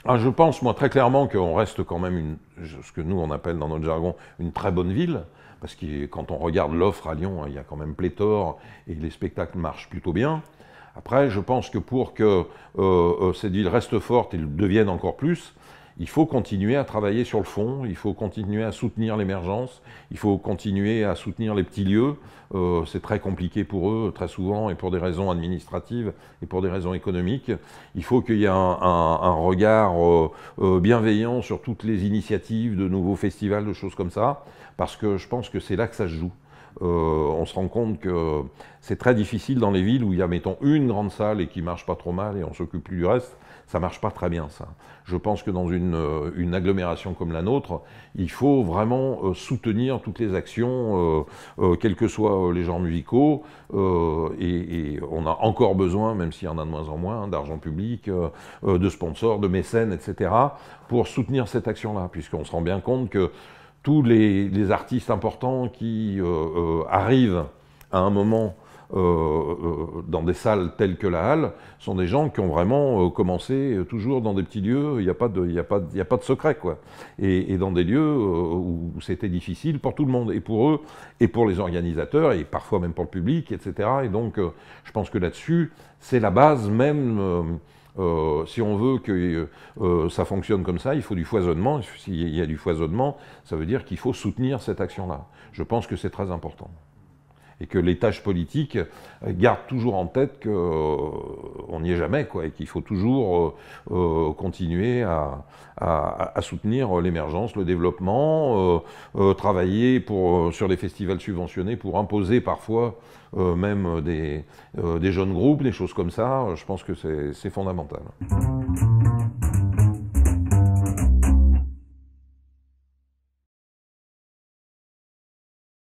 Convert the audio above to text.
Ah, je pense, moi, très clairement qu'on reste quand même ce que nous, on appelle dans notre jargon, une très bonne ville. Parce que quand on regarde l'offre à Lyon, il y a quand même pléthore et les spectacles marchent plutôt bien. Après, je pense que pour que cette ville reste forte et le devienne encore plus, il faut continuer à travailler sur le fond, il faut continuer à soutenir l'émergence, il faut continuer à soutenir les petits lieux. C'est très compliqué pour eux, très souvent, et pour des raisons administratives et pour des raisons économiques. Il faut qu'il y ait un regard bienveillant sur toutes les initiatives de nouveaux festivals, de choses comme ça, parce que je pense que c'est là que ça se joue. On se rend compte que c'est très difficile dans les villes où il y a, mettons, une grande salle et qui marche pas trop mal et on s'occupe plus du reste. Ça marche pas très bien, ça. Je pense que dans une agglomération comme la nôtre, il faut vraiment soutenir toutes les actions, quels que soient les genres musicaux, et on a encore besoin, même s'il y en a de moins en moins, hein, d'argent public, de sponsors, de mécènes, etc., pour soutenir cette action-là, puisqu'on se rend bien compte que tous les artistes importants qui arrivent à un moment dans des salles telles que la Halle sont des gens qui ont vraiment commencé toujours dans des petits lieux, il n'y a pas de secret, quoi. Et dans des lieux où c'était difficile pour tout le monde, et pour eux, et pour les organisateurs, et parfois même pour le public, etc. Et donc, je pense que là-dessus, c'est la base même. Si on veut que ça fonctionne comme ça, il faut du foisonnement. S'il y a du foisonnement, ça veut dire qu'il faut soutenir cette action-là. Je pense que c'est très important. Et que les tâches politiques gardent toujours en tête qu'on n'y est jamais, quoi, et qu'il faut toujours continuer à soutenir l'émergence, le développement, travailler sur les festivals subventionnés pour imposer parfois même des jeunes groupes, des choses comme ça. Je pense que c'est fondamental.